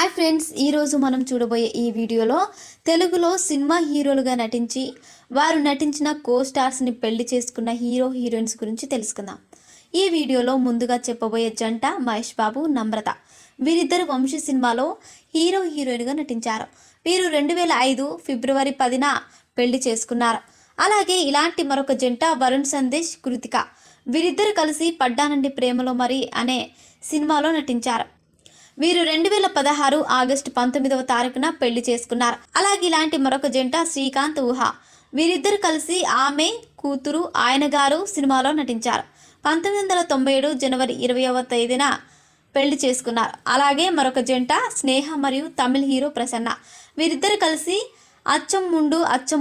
Hi friends, ఈరోజు మనం చూడబోయే ఈ వీడియోలో తెలుగులో సినిమా హీరోలుగా నటించి వారు నటించిన కో స్టార్స్ని పెళ్లి చేసుకున్న హీరో హీరోయిన్స్ గురించి తెలుసుకుందాం. ఈ వీడియోలో ముందుగా చెప్పబోయే జంట మహేష్ బాబు, నమ్రత. వీరిద్దరు వంశీ సినిమాలో హీరో హీరోయిన్గా నటించారు. వీరు 2005 ఫిబ్రవరి 10న పెళ్లి చేసుకున్నారు. అలాగే ఇలాంటి మరొక జంట వరుణ్ సందేశ్, కృతిక. వీరిద్దరు కలిసి పడ్డానండి ప్రేమలో మరి అనే సినిమాలో నటించారు. వీరు 2016 ఆగస్టు 19వ తారీఖున పెళ్లి చేసుకున్నారు. అలాగే ఇలాంటి మరొక జంట శ్రీకాంత్, ఊహ. వీరిద్దరు కలిసి ఆమె కూతురు ఆయన గారు సినిమాలో నటించారు. 1997 జనవరి 20వ తేదీన పెళ్లి చేసుకున్నారు. అలాగే మరొక జంట స్నేహ మరియు తమిళ హీరో ప్రసన్న. వీరిద్దరు కలిసి అచ్చం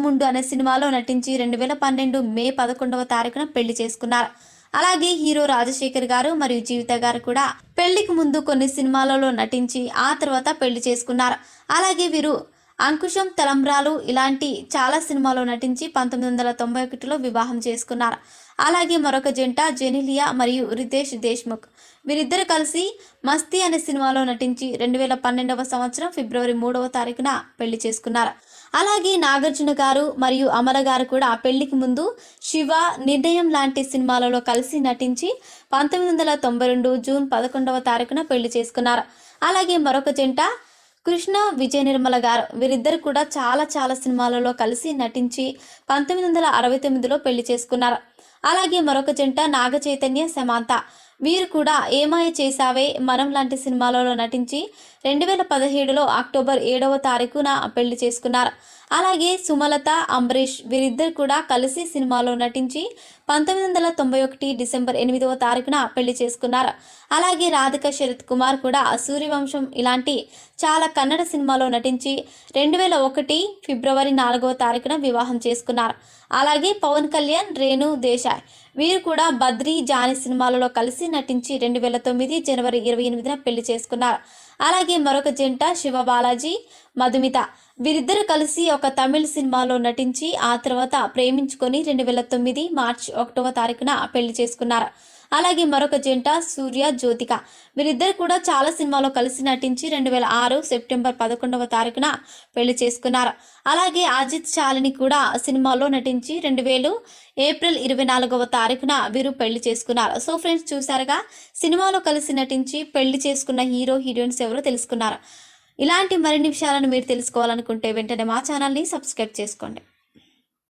ముండు అనే సినిమాలో నటించి 2012 మే 11వ తారీఖున పెళ్లి చేసుకున్నారు. అలాగే హీరో రాజశేఖర్ గారు మరియు జీవిత గారు కూడా పెళ్లికి ముందు కొన్ని సినిమాలలో నటించి ఆ తర్వాత పెళ్లి చేసుకున్నారు. అలాగే వీరు అంకుశం, తలంబ్రాలు ఇలాంటి చాలా సినిమాలో నటించి 1991లో వివాహం చేసుకున్నారు. అలాగే మరొక జంట జెనిలియా మరియు రితేష్ దేశ్ముఖ్. వీరిద్దరు కలిసి మస్తీ అనే సినిమాలో నటించి 2012వ సంవత్సరం ఫిబ్రవరి 3వ తారీఖున పెళ్లి చేసుకున్నారు. అలాగే నాగార్జున గారు మరియు అమల గారు కూడా పెళ్లికి ముందు శివ, నిర్ణయం లాంటి సినిమాలలో కలిసి నటించి 1992 జూన్ 11వ తారీఖున పెళ్లి చేసుకున్నారు. అలాగే మరొక జంట కృష్ణ, విజయ నిర్మల గారు. వీరిద్దరు కూడా చాలా సినిమాలలో కలిసి నటించి 1969లో పెళ్లి చేసుకున్నారు. అలాగే మరొక జంట నాగ చైతన్య, సమాంత. వీరు కూడా ఏమాయ చేసావే, మనం లాంటి సినిమాలలో నటించి 2017లో అక్టోబర్ 7వ తారీఖున పెళ్లి చేసుకున్నారు. అలాగే సుమలత, అంబరీష్. వీరిద్దరు కూడా కలిసి సినిమాలో నటించి 1991 డిసెంబర్ 8వ తారీఖున పెళ్లి చేసుకున్నారు. అలాగే రాధిక, శరత్ కుమార్ కూడా సూర్యవంశం ఇలాంటి చాలా కన్నడ సినిమాలో నటించి 2001 ఫిబ్రవరి 4వ తారీఖున వివాహం చేసుకున్నారు. అలాగే పవన్ కళ్యాణ్, రేణు దేశాయ్. వీరు కూడా బద్రీ, జానీ సినిమాలలో కలిసి నటించి 2009 జనవరి 28న పెళ్లి చేసుకున్నారు. అలాగే మరొక జంట శివ బాలాజీ, మధుమిత. వీరిద్దరు కలిసి ఒక తమిళ సినిమాలో నటించి ఆ తర్వాత ప్రేమించుకొని 2009 మార్చి 1వ తారీఖున పెళ్లి చేసుకున్నారు. అలాగే మరొక జంట సూర్య, జ్యోతిక. వీరిద్దరు కూడా చాలా సినిమాలో కలిసి నటించి 2006 సెప్టెంబర్ 11వ తారీఖున పెళ్లి చేసుకున్నారు. అలాగే అజిత్, శాలిని కూడా సినిమాలో నటించి 2000 ఏప్రిల్ 24వ తారీఖున వీరు పెళ్లి చేసుకున్నారు. సో ఫ్రెండ్స్, చూసారుగా సినిమాలో కలిసి నటించి పెళ్లి చేసుకున్న హీరో హీరోయిన్స్ ఎవరో తెలుసుకున్నారు. ఇలాంటి మరిన్ని విషయాలను మీరు తెలుసుకోవాలనుకుంటే వెంటనే మా ఛానల్ని సబ్స్క్రైబ్ చేసుకోండి.